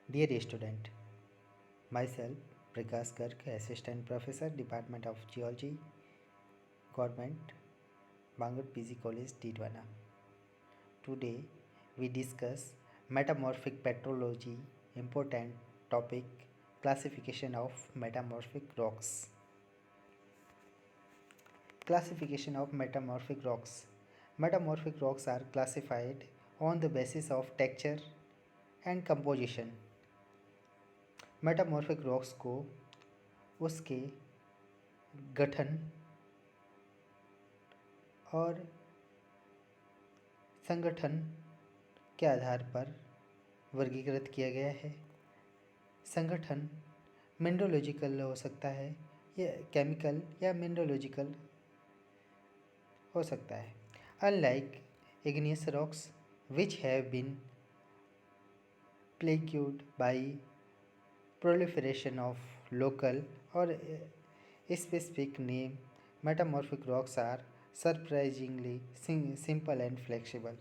Dear student, myself Prakash Garg, Assistant Professor, Department of Geology, Government, Bangalore PG College, Didwana. Today we discuss metamorphic petrology, important topic, classification of metamorphic rocks. Classification of metamorphic rocks. Metamorphic rocks are classified on the basis of texture and composition. Metamorphic rocks को उसके गठन और संगठन के आधार पर वर्गीकृत किया गया है। संगठन मिनरोलॉजिकल हो सकता है या केमिकल या मिनरोलॉजिकल हो सकता है। Unlike igneous rocks which have been plagued by proliferation of local or specific name, metamorphic rocks are surprisingly simple and flexible.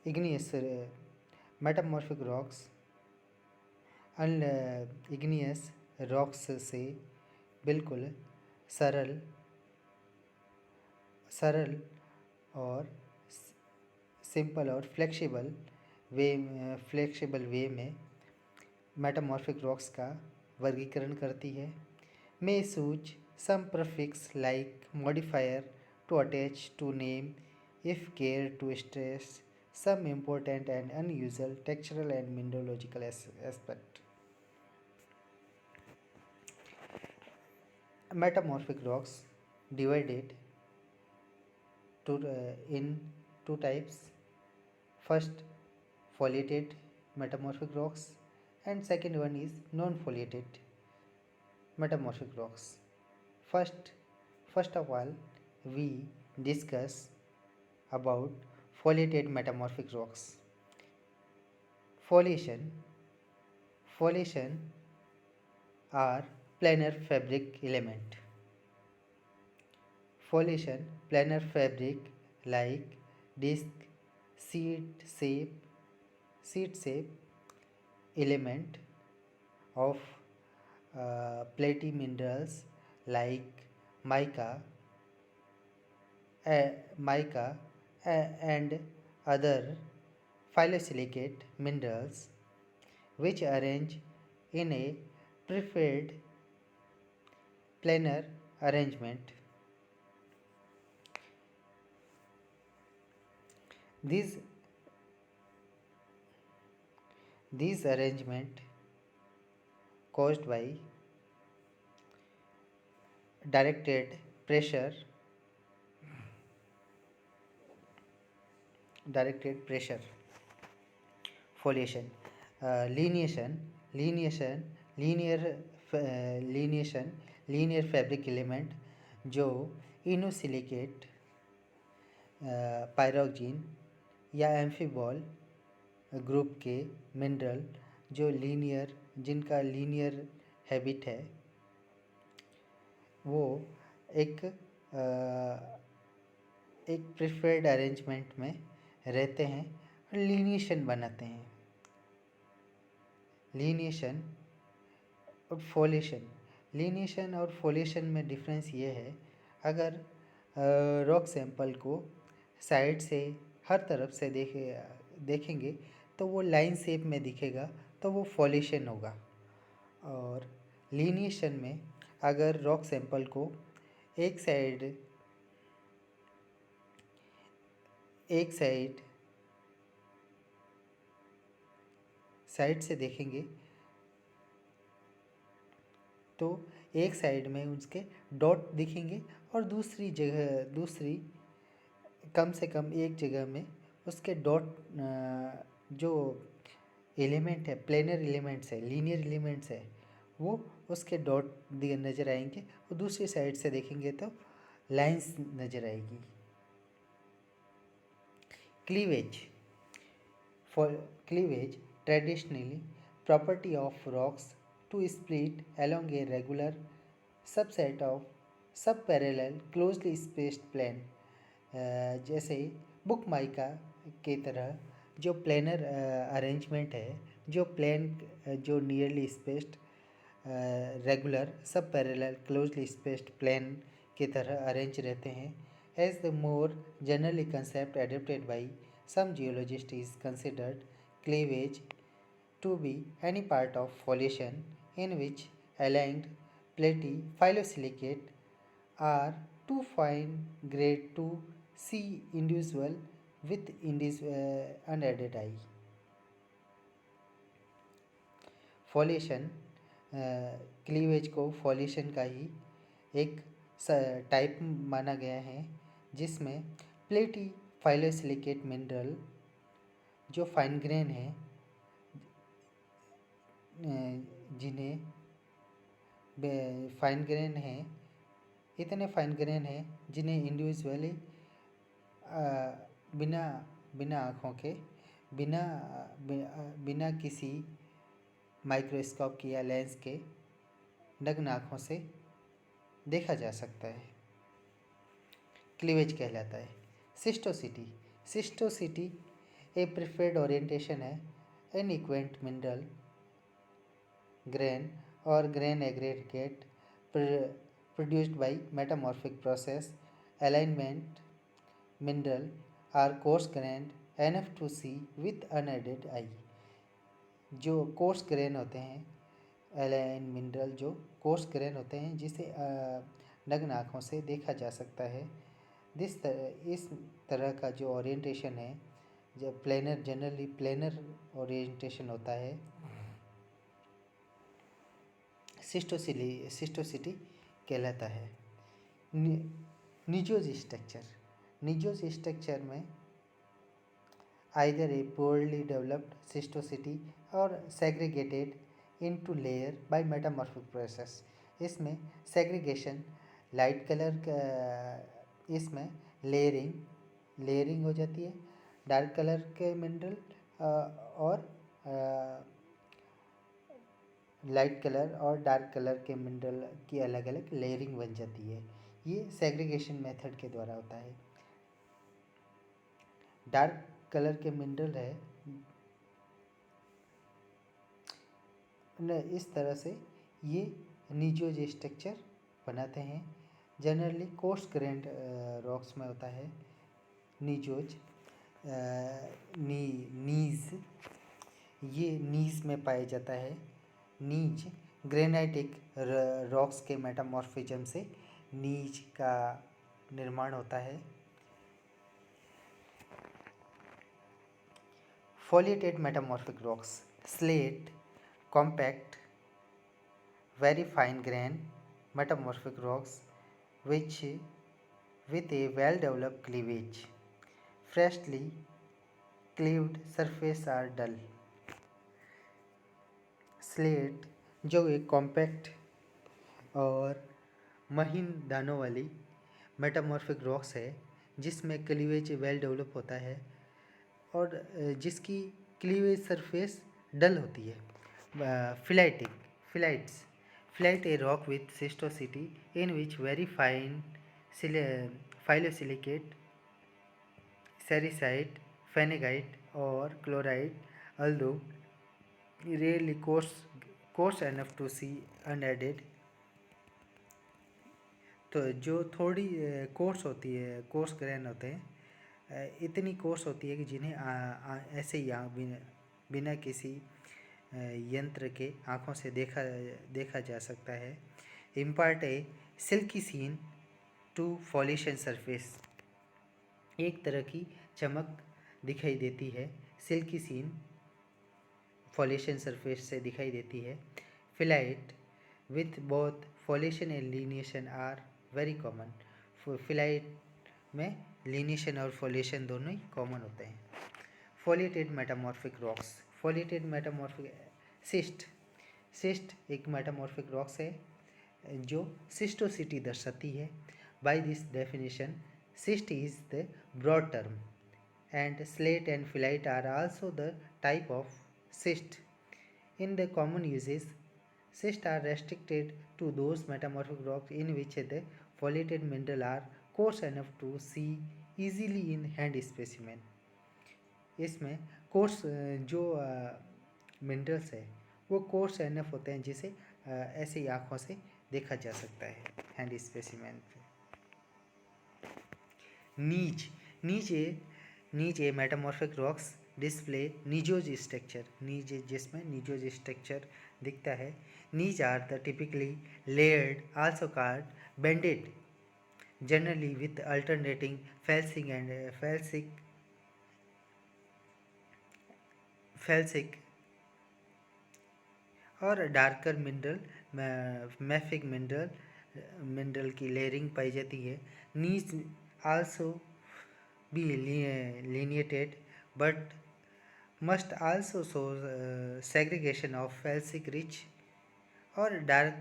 Igneous metamorphic rocks igneous rocks से बिल्कुल सरल सरल और सिंपल और फ्लेक्सिबल वे में मेटामॉर्फिक रॉक्स का वर्गीकरण करती है। मे सूच सम prefix like modifier to attach to name if care to stress some important and unusual textural and mineralogical aspect. Metamorphic rocks divided in two types. First, foliated metamorphic rocks, and second one is non-foliated metamorphic rocks. First of all, we discuss about foliated metamorphic rocks. Foliation are planar fabric element. Foliation planar fabric like disc, seed shape element of platy minerals like mica and other phyllosilicate minerals which arrange in a preferred planar arrangement. These arrangement caused by directed pressure foliation linear fabric element जो इनोसिलिकेट pyroxene या एम्फीबॉल group के mineral जो जिनका linear habit है वो एक preferred arrangement में रहते हैं और लीनिएशन बनाते हैं। लीनिएशन और फोलेशन में डिफरेंस ये है, अगर रॉक सैंपल को साइड से हर तरफ से देखेंगे तो वो लाइन शेप में दिखेगा तो वो फोलेशन होगा। और लीनिएशन में अगर रॉक सैंपल को एक साइड से देखेंगे तो एक साइड में उसके डॉट दिखेंगे और दूसरी कम से कम एक जगह में उसके डॉट जो एलिमेंट है, प्लेनर एलिमेंट्स है, लीनियर एलिमेंट्स है, वो उसके डॉट नज़र आएंगे और दूसरी साइड से देखेंगे तो लाइंस नज़र आएगी। Cleavage traditionally property of rocks to split along a regular subset of subparallel closely spaced plane, जैसे बुक माइका की तरह जो प्लेनर अरेंजमेंट है, जो प्लेन जो nearly spaced regular subparallel closely spaced plane की तरह अरेंज रहते हैं. As the more generally concept adapted by some geologist is considered cleavage to be any part of foliation in which aligned platy phyllosilicate are too fine grade to see individual with unaided eye. Foliation, cleavage को foliation का ही एक type माना गया है, जिसमें प्लेटी phyllosilicate mineral जो fine grain है, जिन्हें फाइन ग्रेन है, इतने फाइन ग्रेन है जिन्हें इंडिविजुअली बिना बिना आँखों के बिना किसी माइक्रोस्कोप की या लेंस के नग्न आँखों से देखा जा सकता है, क्लीवेज कहलाता है. सिस्टोसिटी, सिस्टोसिटी ए प्रिफर्ड ओरिएंटेशन है इन इक्वेंट मिनरल ग्रेन और grain aggregate produced by metamorphic process. Alignment mineral are coarse grained enough to see with unaided eye. जो कोर्स ग्रेन होते हैं, अलाइन मिनरल जो कोर्स ग्रेन होते हैं, जिसे नग्न आँखों से देखा जा सकता है. इस तरह का जो ओरिएंटेशन है, जब प्लेनर जनरली प्लेनर ओरिएंटेशन होता है, सिस्टोसिटी कहलाता है. निजोज स्ट्रक्चर, निजोज स्ट्रक्चर में आइदर ए पोअरली डेवलप्ड सिस्टोसिटी और segregated into layer by metamorphic process. इसमें सेग्रीगेशन, लाइट कलर का, इसमें लेयरिंग हो जाती है. डार्क कलर के मिनरल और लाइट कलर और डार्क कलर के मिनरल की अलग अलग लेयरिंग बन जाती है. ये सेग्रीगेशन मेथड के द्वारा होता है. डार्क कलर के मिनरल है, इस तरह से ये निजोज स्ट्रक्चर बनाते हैं. जनरली कोर्स ग्रेन्ड रॉक्स में होता है निजोज. नीज, ये नीज में पाया जाता है. नीज ग्रेनाइटिक रॉक्स के मेटामॉर्फिज्म से नीज का निर्माण होता है. Foliated metamorphic rocks, slate, compact, very fine grain metamorphic rocks which with a well developed cleavage. Freshly cleaved surface are dull. Slate जो एक कॉम्पैक्ट और महीन दानों वाली मेटामॉर्फिक रॉक्स है, जिसमें क्लीवेज वेल डेवलप होता है और जिसकी क्लीवेज सरफेस डल होती है. Phyllite a rock with schistosity in which very fine phyllosilicate, sericite, phengite और chloride, although rarely coarse enough to see unaided. तो जो थोड़ी कोर्स होती है, कोर्स ग्रेन होते हैं, इतनी कोर्स होती है कि जिन्हें ऐसे ही बिना किसी यंत्र के आँखों से देखा जा सकता है. Impart a silky sheen to foliation surface, एक तरह की चमक दिखाई देती है. सिल्की सीन फॉलिएशन सरफेस से दिखाई देती है. Phyllite with both foliation and lineation are very common. Phyllite में लीनिएशन और फॉलिएशन दोनों ही कॉमन होते हैं. Foliated metamorphic rocks, foliated metamorphic schist एक मेटामॉर्फिक रॉक्स है जो सिस्टोसिटी दर्शाती है. By this definition schist is the broad term and slate and phyllite are also the type of cyst. In the common uses, cysts are restricted to those metamorphic rocks in which the foliated mineral are coarse enough to see easily in hand specimen. इसमें course जो minerals है वो course enough होते हैं जिसे ऐसे ही आँखों से देखा जा सकता है हैंड स्पेसिमेन पे। Gneiss a metamorphic rocks display gneissose structure, gneiss जिसमें निजोज स्ट्रक्चर दिखता है। Gneiss are the typically layered also called banded generally with alternating felsic और डार्कर मिनरल मैफिक मिनरल की लेयरिंग पाई जाती है। Gneiss also be lineated but must also show segregation of felsic rich or dark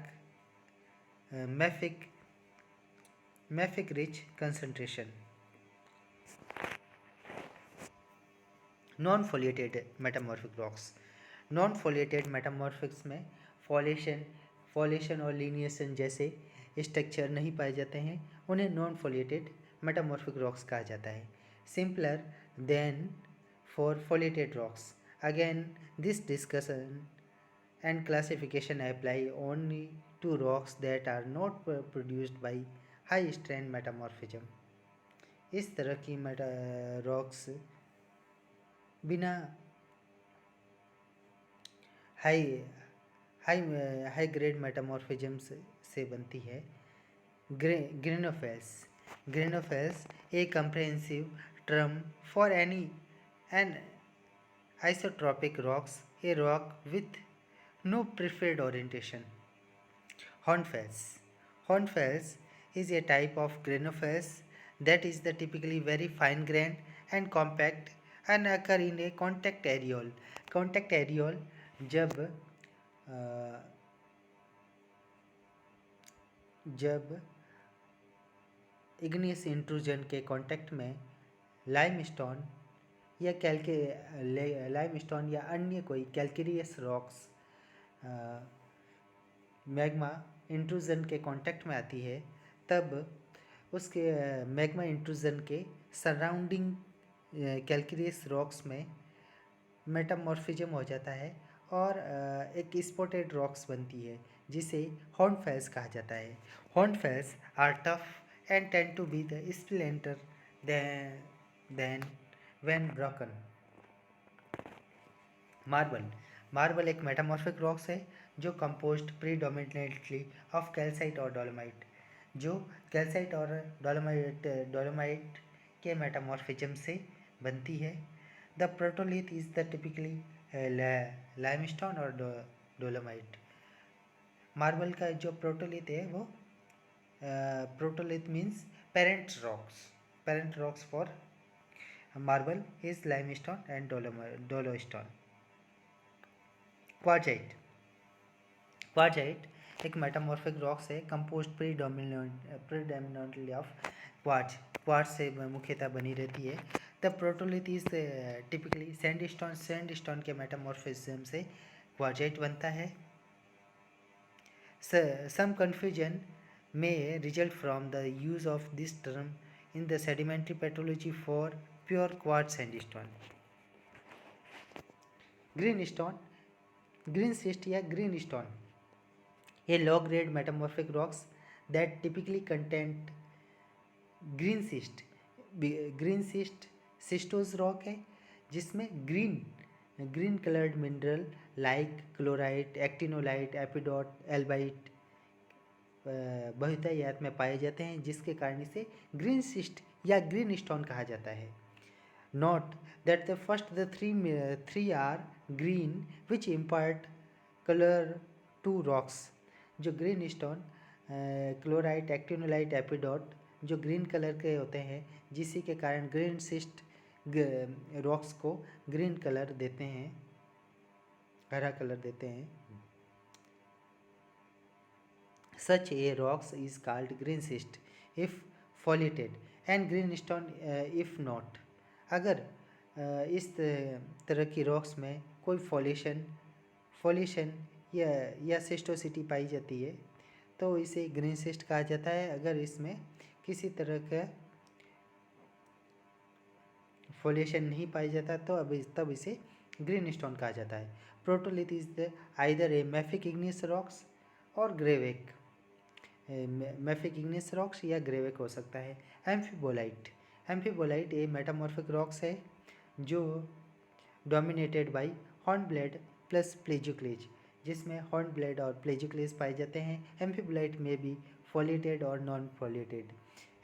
mafic rich concentration. Non foliated metamorphic rocks, non foliated metamorphics में foliation और lineation जैसे structure नहीं पाए जाते हैं, उन्हें नॉन फोलिएटेड मेटामॉर्फिक रॉक्स कहा जाता है। Simpler than for foliated rocks. Again this discussion and classification apply only to rocks that are not produced by high strength metamorphism. इस तरह की रॉक्स बिना हाई ग्रेड मेटामॉर्फिज्म से बनती है। Granofels a comprehensive term for an isotropic rocks, a rock with no preferred orientation. Hornfels is a type of granulophores that is the typically very fine grained and compact and occur in a contact areole. Contact areole जब igneous intrusion के contact में limestone या अन्य कोई calcareous rocks magma intrusion के contact में आती है, तब उसके मैग्मा इंट्रूजन के सराउंडिंग कैल्केरियस रॉक्स में मेटामॉर्फिज्म हो जाता है और एक स्पॉटेड रॉक्स बनती है जिसे हॉर्नफेल्स कहा जाता है। Hornfels are tough and tend to be the splinter then when broken. Marble एक मेटामॉर्फिक रॉक्स है जो कंपोज्ड प्रीडोमिनेटली ऑफ कैल्साइट और डोलोमाइट, जो कैल्साइट और डोलोमाइट के मेटामॉर्फिज्म से बनती है। The protolith is the typically limestone और डोलोमाइट। मार्बल का जो प्रोटोलिथ है वो protolith means parent rocks for marble is limestone and dolostone. Quartzite एक मेटामॉर्फिक रॉक्स है कंपोज्ड प्रीडोमिनेंटली ऑफ क्वार्ट्ज से मुख्यतः बनी रहती है। The protolith is typically sandstone के मेटामॉर्फिज्म से क्वार्जाइट बनता है। सम confusion may result from the use of this term in the sedimentary pathology for pure quartz sandstone. Green schist या green stone, a low grade metamorphic rocks that typically contain green schist schistose rock है जिसमें green coloured mineral like chlorite, actinolite, epidote, albite बहुतायत में पाए जाते हैं, जिसके कारण इसे ग्रीन सिस्ट या ग्रीन स्टोन कहा जाता है। Note that the first the three are green which impart colour to rocks. जो green stone, chlorite, actinolite, epidote जो ग्रीन कलर के होते हैं, जिसी के कारण ग्रीन सिस्ट रॉक्स को ग्रीन कलर देते हैं, हरा कलर देते हैं। Such a rocks is called green schist if foliated and green stone if not. अगर इस तरह की रॉक्स में कोई फॉलिएशन या सिस्टोसिटी पाई जाती है तो इसे ग्रीन सिस्ट कहा जाता है। अगर इसमें किसी तरह का फोलिएशन नहीं पाया जाता तो तब इसे ग्रीन स्टोन कहा जाता है। Protolith is the either a mafic igneous rocks और ग्रेवेक, मैफिक इग्नियस रॉक्स या ग्रेवेक हो सकता है। एम्फीबोलाइट, एम्फीबोलाइट ए मेटामॉर्फिक रॉक्स है जो डोमिनेटेड बाई हॉर्नब्लेड प्लस प्लेजियोक्लेज, जिसमें हॉर्नब्लेड और प्लेजियोक्लेज पाए जाते हैं। एम्फीबोलाइट में भी फोलिएटेड और non foliated,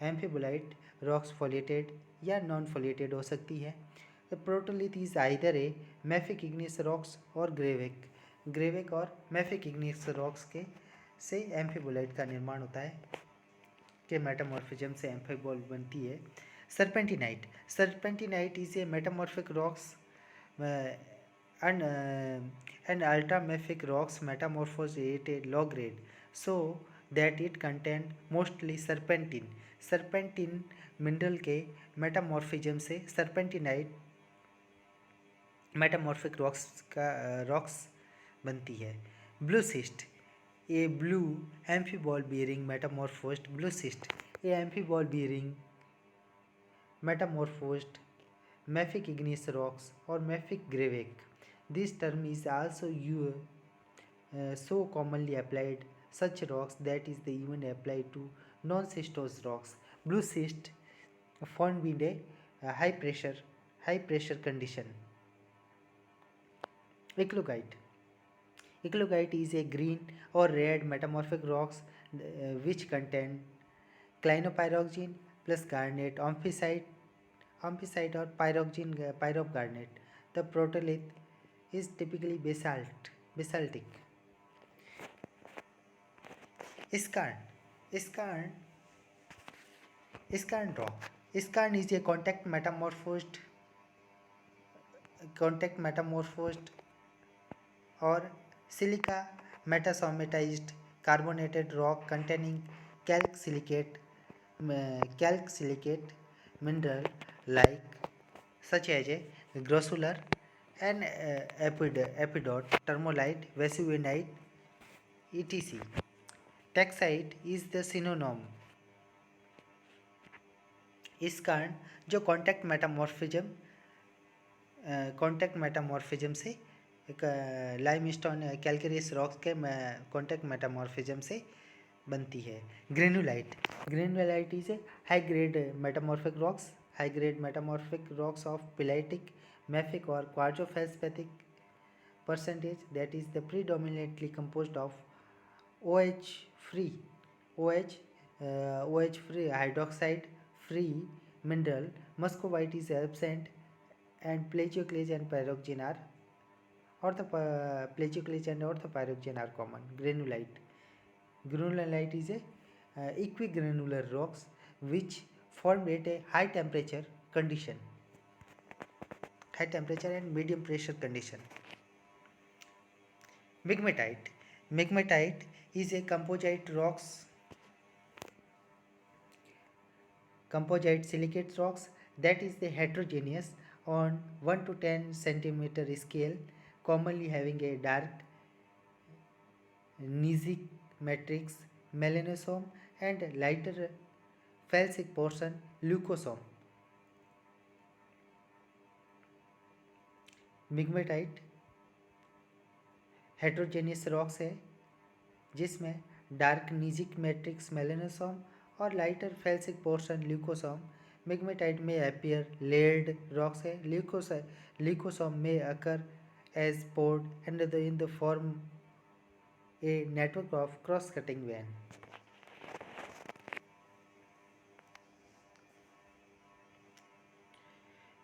amphibolite rocks foliated या नॉन फोलिएटेड हो सकती है। Protolith is either a mafic igneous rocks और ग्रेवेक, ग्रेवेक और मैफिक इग्नियस रॉक्स के से एम्फीबोलाइट का निर्माण होता है, के मेटामॉर्फिज्म से एम्फीबोल बनती है। Serpentinite, serpentinite is a metamorphic rocks and ultramafic rocks metamorphose at a low grade so that it contain mostly serpentine, serpentine mineral के मेटामॉर्फिज्म से सर्पेंटिनाइट मेटामॉर्फिक रॉक्स बनती है। Blue cyst, A blue एम्फीबॉल bearing मेटामॉर्फोस्ड, blue cyst A एम्फीबॉल bearing metamorphosed mafic igneous rocks or mafic gravek. This term is also so commonly applied such rocks that is they even applied to non-schistose rocks. Blue schist formed in a high pressure condition. Eclogite, eclogite is a green or red metamorphic rocks which contain clinopyroxene plus garnet, amphicite or pyrope garnet. The protolith is typically basaltic. Skarn, skarn, skarn rock. Skarn is a contact metamorphosed or silica metasomatized carbonated rock containing calc silicate mineral like such as a grossular and epidot, termolite, vesuvianite, etc. Taxite is the synonym. इस कारण जो contact metamorphism से limestone calcareous rocks के contact metamorphism से बनती है। Granulite, granulite is a high grade metamorphic rocks of pelitic, mafic और quartzofeldspathic percentage that is the predominantly composed of OH free hydroxide free mineral. Muscovite is absent and plagioclase and pyroxene are orthopyroxene are common. Granulite is a equigranular rocks which formed at a high temperature and medium pressure condition. Migmatite, migmatite is a composite silicate rocks that is the heterogeneous on 1 to 10 centimeter scale, commonly having a dark gneissic matrix melanosome and lighter felsic portion leucosome. Migmatite heterogeneous rocks है जिसमें dark gneissic matrix melanosome और lighter felsic portion leucosome. Migmatite में appear layered rocks है। Leucosome में occur as पोर्ड and in the form a network of cross cutting vein.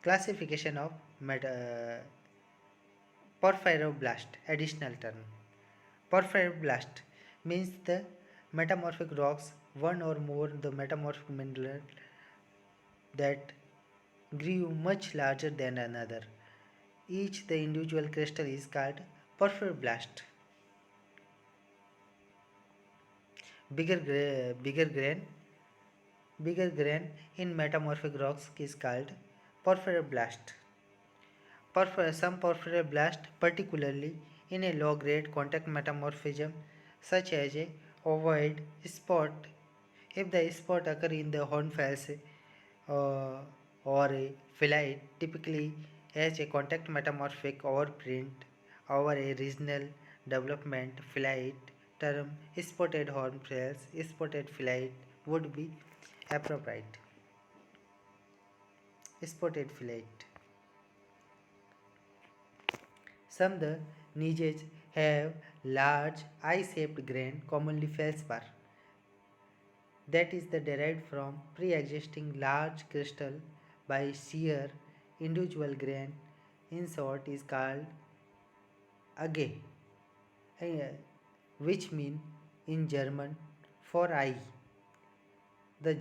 Classification of porphyroblast. Additional term. Porphyroblast means the metamorphic rocks, one or more the metamorphic mineral that grew much larger than another. Each the individual crystal is called porphyroblast. Bigger grain in metamorphic rocks is called porphyroblast. Some porphyroblast, particularly in a low-grade contact metamorphism, such as a Avoid spot. If the spot occur in the hornfels uh, or a phyllite, typically as a contact metamorphic overprint over a regional development phyllite, term spotted hornfels, spotted phyllite would be appropriate. Spotted phyllite. Some the niches have large eye-shaped grain, commonly feldspar, that is the derived from pre-existing large crystal by shear individual grain. In short, is called Age, uh, which mean in German for eye. The uh,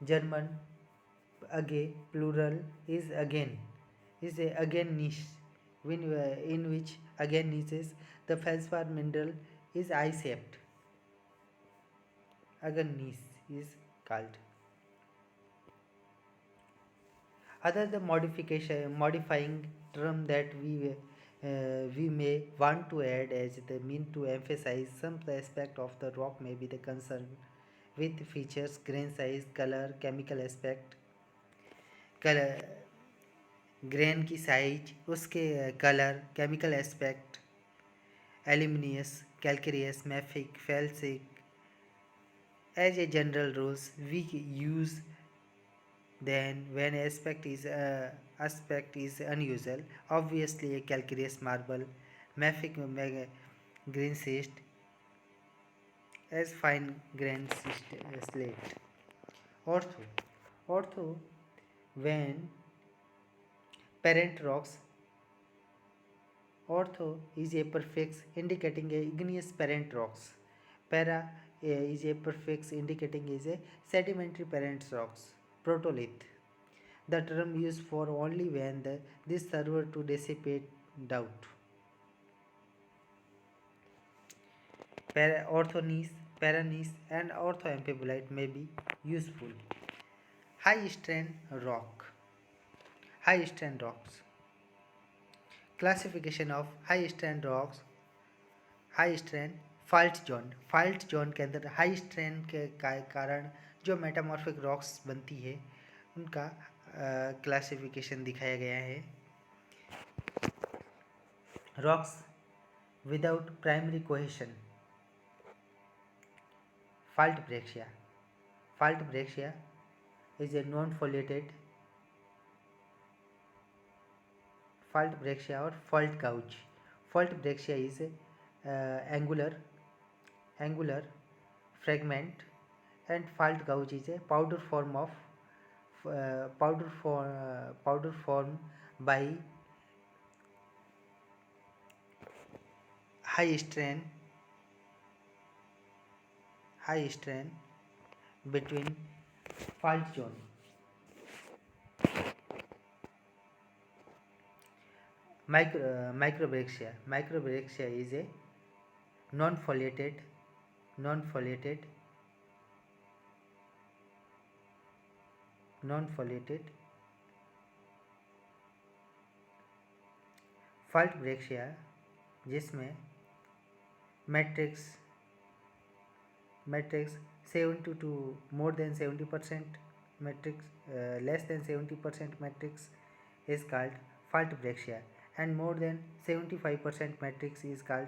German Age plural is again again niche, in which again niches the feldspar mineral is eye shaped. Again niche is called. Other the modifying term that we may want to add as the mean to emphasize some aspect of the rock may be the concern with features, grain size, color, chemical aspect, color, grain की size, उसके colour, chemical aspect, aluminous, calcareous, mafic, felsic. As a general rules, we use then when aspect is unusual, obviously a calcareous marble, mafic green cyst as fine grain slate. Ortho when parent rocks. Ortho is a prefix indicating a igneous parent rocks. Para is a prefix indicating is a sedimentary parent rocks. Protolith, the term used for only when this server to dissipate doubt. Orthonese, paranese and orthoamphibolite may be useful. High strain rock. High strain rocks. Classification of high strain rocks. High strain fault zone के अंदर high strain के कारण जो metamorphic rocks बनती है उनका classification दिखाया गया है. Rocks without primary cohesion. Fault breccia is a non foliated. Fault breccia और fault gouge. Fault breccia is angular fragment and fault gouge is a powder form by high strain between fault zone. Microbrachia is a non-foliated fault breccia जिसमें matrix 70 to more than 70% matrix, less than 70% matrix is called fault brachia, and more than 75% matrix is called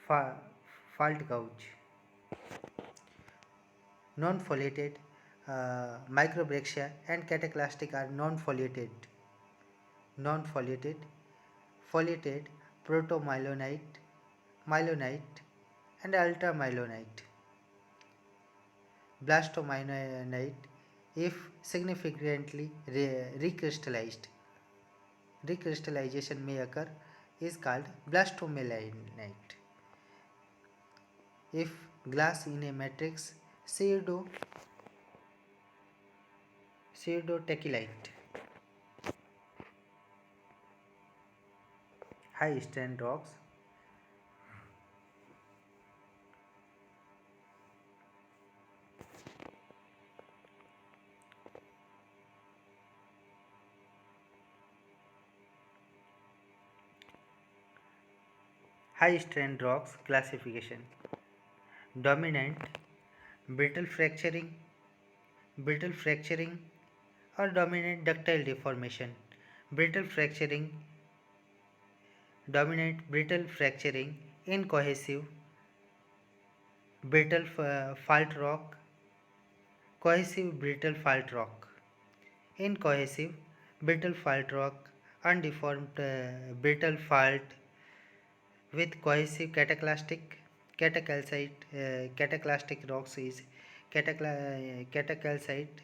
fault gouge. Non-foliated microbrachia and cataclastic are non-foliated, foliated protomyelonite, myelonite and ultramyelonite. Blastomyelonite, if significantly recrystallization may occur, is called blastomyelonite. If glass in a matrix, pseudotachylite. High strain rocks. High strength rocks classification. Dominant, brittle fracturing, brittle fracturing or dominant ductile deformation. Brittle fracturing, dominant brittle fracturing, incohesive, brittle fault rock, cohesive brittle fault rock. Incohesive, brittle fault rock, undeformed brittle fault with cohesive cataclastic rocks is catacalcite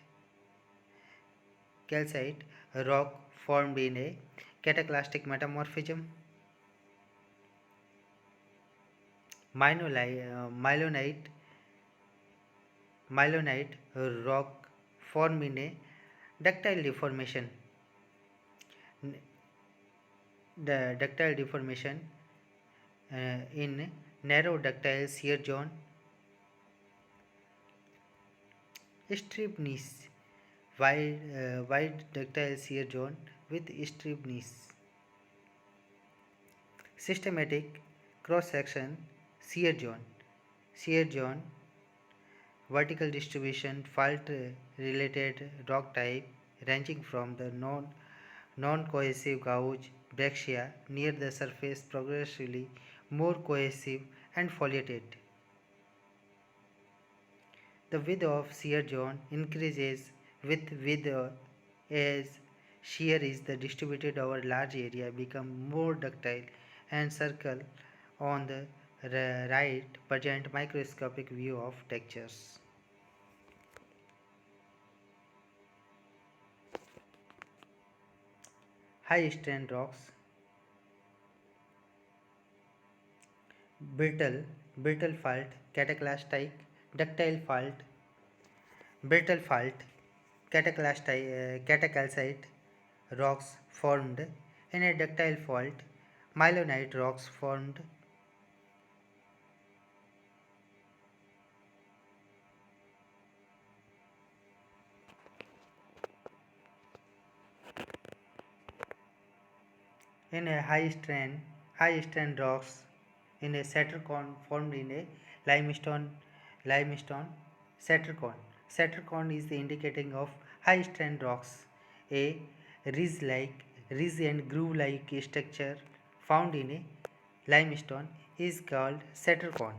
calcite rock formed in a cataclastic metamorphism. Mylonite Mylonite rock formed in a ductile deformation. The ductile deformation in narrow ductile shear zone. Strip gneiss, wide ductile shear zone with strip gneiss. Systematic cross section shear zone, vertical distribution, fault related rock type ranging from the non cohesive gouge breccia near the surface progressively more cohesive and foliated. The width of shear zone increases with width as shear is the distributed over large area become more ductile and circle on the right present microscopic view of textures. High strength rocks, brittle fault, cataclastic, ductile fault, brittle fault, catacalcite rocks formed in a ductile fault, mylonite rocks formed in a high strand rocks in a Saturcon formed in a limestone Saturcon. Saturcon is the indicating of high strand rocks. A ridge and groove like structure found in a limestone is called Saturcon.